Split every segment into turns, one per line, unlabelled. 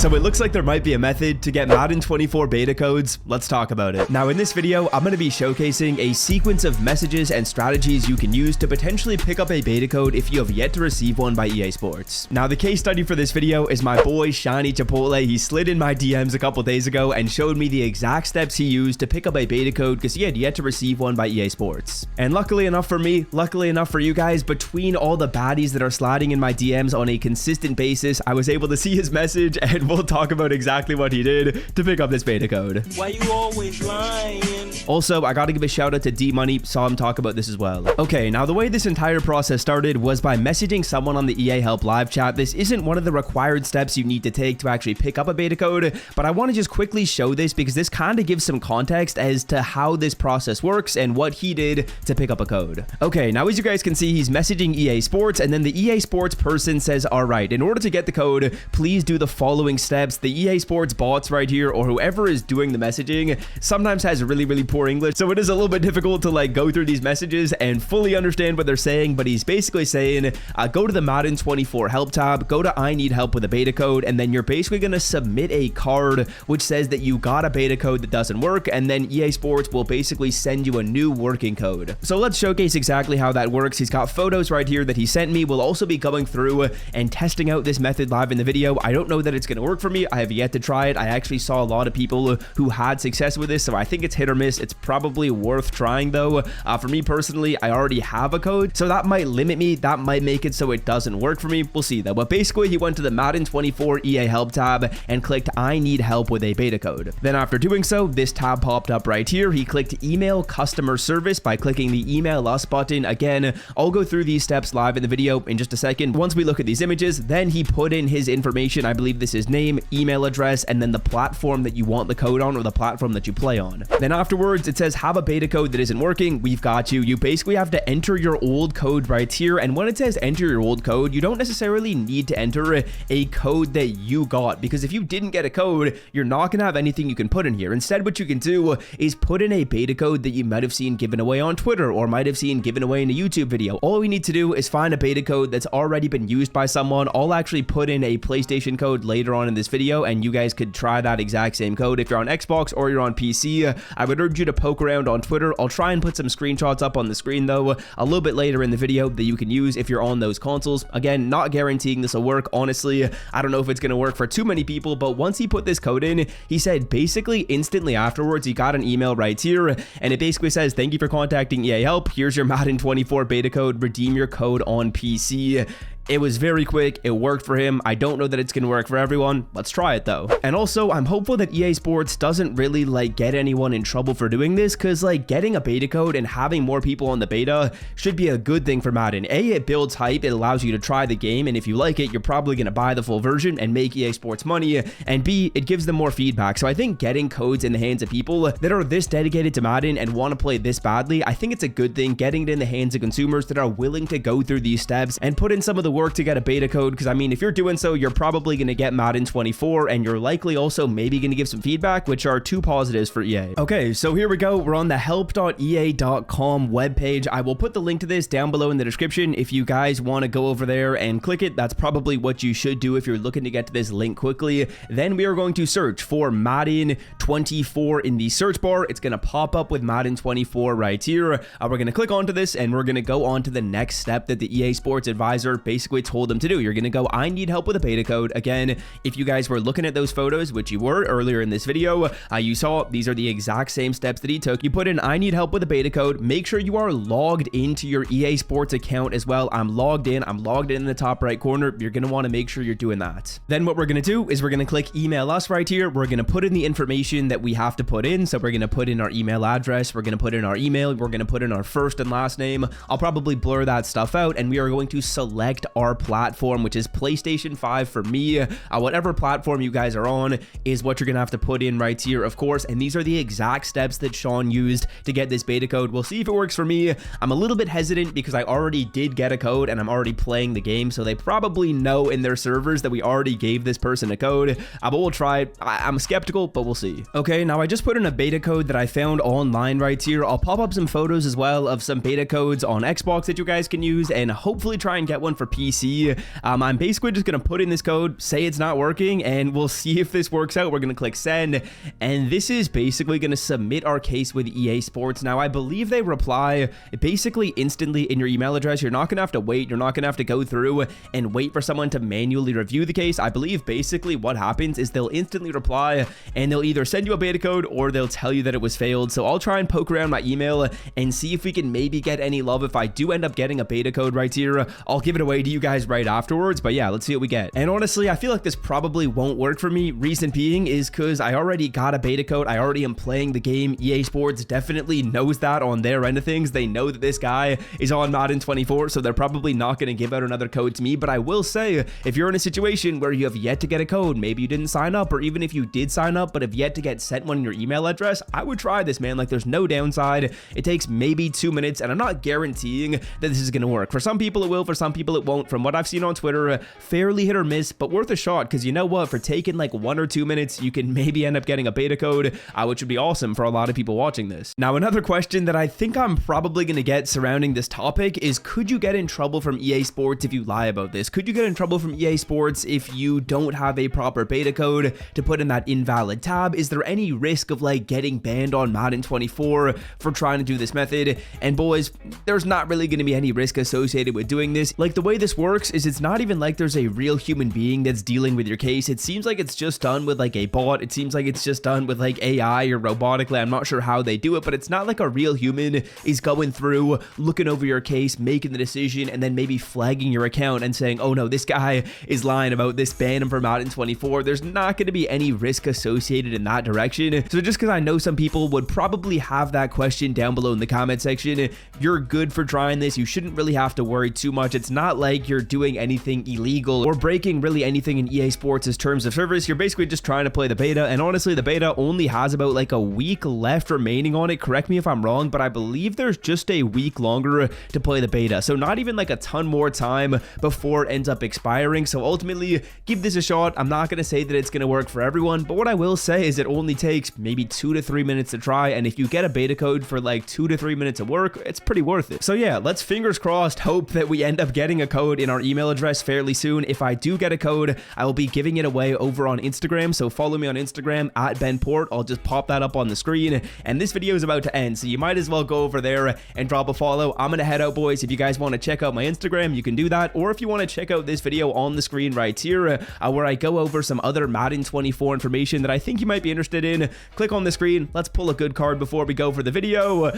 So it looks like there might be a method to get Madden 24 beta codes. Let's talk about it. Now in this video, I'm going to be showcasing a sequence of messages and strategies you can use to potentially pick up a beta code if you have yet to receive one by EA Sports. Now the case study for this video is my boy Shiny Chipotle. He slid in my DMs a couple days ago and showed me the exact steps he used to pick up a beta code because he had yet to receive one by EA Sports. And luckily enough for me, luckily enough for you guys, between all the baddies that are sliding in my DMs on a consistent basis, I was able to see his message, and we'll talk about exactly what he did to pick up this beta code.
Why you always lying?
Also, I gotta give a shout out to D-Money, saw him talk about this as well. Okay, now the way this entire process started was by messaging someone on the EA Help live chat. This isn't one of the required steps you need to take to actually pick up a beta code, but I want to just quickly show this because this kind of gives some context as to how this process works and what he did to pick up a code. Okay, now as you guys can see, he's messaging EA Sports, and then the EA Sports person says, all right, in order to get the code, please do the following steps. The EA Sports bots right here, or whoever is doing the messaging, sometimes has really poor English, so it is a little bit difficult to like go through these messages and fully understand what they're saying, but he's basically saying, go to the Madden 24 help tab, go to I need help with a beta code, and then you're basically going to submit a card which says that you got a beta code that doesn't work, and then EA Sports will basically send you a new working code. So let's showcase exactly how that works. He's got photos right here that he sent me. We'll also be going through and testing out this method live in the video. I don't know that it's going to work for me. I have yet to try it. I actually saw a lot of people who had success with this, so I think it's hit or miss. It's probably worth trying though. For me personally, I already have a code, so that might limit me. That might make it so it doesn't work for me. We'll see though. But basically, he went to the Madden 24 EA Help tab and clicked I need help with a beta code. Then after doing so, this tab popped up right here. He clicked email customer service by clicking the email us button. Again, I'll go through these steps live in the video in just a second. Once we look at these images, then he put in his information. I believe this is name, email address, and then the platform that you want the code on, or the platform that you play on. Then afterwards, it says have a beta code that isn't working. We've got you. You basically have to enter your old code right here. And when it says enter your old code, you don't necessarily need to enter a code that you got, because if you didn't get a code, you're not going to have anything you can put in here. Instead, what you can do is put in a beta code that you might have seen given away on Twitter or might have seen given away in a YouTube video. All we need to do is find a beta code that's already been used by someone. I'll actually put in a PlayStation code later on in this video, and you guys could try that exact same code. If you're on Xbox or you're on PC, I would urge you to poke around on Twitter. I'll try and put some screenshots up on the screen though a little bit later in the video that you can use if you're on those consoles. Again, not guaranteeing this will work. Honestly, I don't know if it's going to work for too many people, but once he put this code in, he said basically instantly afterwards, he got an email right here, and it basically says, thank you for contacting EA Help. Here's your Madden 24 beta code. Redeem your code on PC. It was very quick. It worked for him. I don't know that it's going to work for everyone. Let's try it though. And also, I'm hopeful that EA Sports doesn't really like get anyone in trouble for doing this, because like getting a beta code and having more people on the beta should be a good thing for Madden. A, it builds hype. It allows you to try the game, and if you like it, you're probably going to buy the full version and make EA Sports money. And B, it gives them more feedback. So I think getting codes in the hands of people that are this dedicated to Madden and want to play this badly, I think it's a good thing. Getting it in the hands of consumers that are willing to go through these steps and put in some of the work to get a beta code, because I mean, if you're doing so, you're probably going to get Madden 24, and you're likely also maybe going to give some feedback, which are two positives for EA. Okay, so here we go. We're on the help.ea.com webpage. I will put the link to this down below in the description if you guys want to go over there and click it. That's probably what you should do if you're looking to get to this link quickly. Then we are going to search for Madden 24 in the search bar. It's going to pop up with Madden 24 right here. We're going to click onto this, and we're going to go on to the next step that the EA Sports advisor basically told them to do. You're going to go, I need help with a beta code. Again, if you guys were looking at those photos, which you were earlier in this video, you saw these are the exact same steps that he took. You put in, I need help with a beta code. Make sure you are logged into your EA Sports account as well. I'm logged in in the top right corner. You're going to want to make sure you're doing that. Then what we're going to do is we're going to click email us right here. We're going to put in the information that we have to put in. So we're going to put in our email address. We're going to put in our email. We're going to put in our first and last name. I'll probably blur that stuff out, and we are going to select our platform, which is PlayStation 5 for me. Whatever platform you guys are on is what you're gonna have to put in right here, of course. And these are the exact steps that Sean used to get this beta code. We'll see if it works for me. I'm a little bit hesitant because I already did get a code and I'm already playing the game, so they probably know in their servers that we already gave this person a code, but we'll try it. I'm skeptical, but we'll see. Okay, now I just put in a beta code that I found online right here. I'll pop up some photos as well of some beta codes on Xbox that you guys can use, and hopefully try and get one for PC PC. I'm basically just going to put in this code, say it's not working, and we'll see if this works out. We're going to click send, and this is basically going to submit our case with EA Sports. Now, I believe they reply basically instantly in your email address. You're not going to have to wait. You're not going to have to go through and wait for someone to manually review the case. I believe basically what happens is they'll instantly reply, and they'll either send you a beta code or they'll tell you that it was failed. So I'll try and poke around my email and see if we can maybe get any love. If I do end up getting a beta code right here, I'll give it away to you guys right afterwards. But yeah, let's see what we get. And honestly, I feel like this probably won't work for me. Reason being is because I already got a beta code. I already am playing the game. EA Sports definitely knows that on their end of things. They know that this guy is on Madden 24, so they're probably not going to give out another code to me. But I will say, if you're in a situation where you have yet to get a code, maybe you didn't sign up, or even if you did sign up but have yet to get sent one in your email address, I would try this, man. Like, there's no downside. It takes maybe 2 minutes, and I'm not guaranteeing that this is going to work. For some people it will, for some people it won't. From what I've seen on Twitter, fairly hit or miss, but worth a shot, because you know what, for taking like 1 or 2 minutes, you can maybe end up getting a beta code, which would be awesome for a lot of people watching this. Now, another question that I think I'm probably going to get surrounding this topic is, could you get in trouble from EA Sports if you lie about this? Could you get in trouble from EA Sports if you don't have a proper beta code to put in that invalid tab? Is there any risk of like getting banned on Madden 24 for trying to do this method? And boys, there's not really going to be any risk associated with doing this. Like, the way this works is it's not even like there's a real human being that's dealing with your case. It seems like it's just done with like a bot. It seems like it's just done with like AI or robotically. I'm not sure how they do it, but it's not like a real human is going through, looking over your case, making the decision, and then maybe flagging your account and saying, oh no, this guy is lying about this, ban him from Madden 24. There's not going to be any risk associated in that direction. So just because I know some people would probably have that question down below in the comment section, you're good for trying this. You shouldn't really have to worry too much. It's not like you're doing anything illegal or breaking really anything in EA Sports' terms of service. You're basically just trying to play the beta, and honestly, the beta only has about like a week left remaining on it. Correct me if I'm wrong, but I believe there's just a week longer to play the beta, so not even like a ton more time before it ends up expiring. So ultimately, give this a shot. I'm not going to say that it's going to work for everyone, but what I will say is it only takes maybe 2 to 3 minutes to try, and if you get a beta code for like 2 to 3 minutes of work, it's pretty worth it. So yeah, let's fingers crossed hope that we end up getting a code in our email address fairly soon. If I do get a code, I will be giving it away over on Instagram, so follow me on Instagram at BenPort. I'll just pop that up on the screen, and this video is about to end, so you might as well go over there and drop a follow. I'm gonna head out, boys. If you guys want to check out my Instagram, you can do that, or if you want to check out this video on the screen right here, where I go over some other Madden 24 information that I think you might be interested in, click on the screen. Let's pull a good card before we go for the video.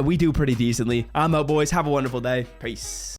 We do pretty decently. I'm out, boys. Have a wonderful day. Peace.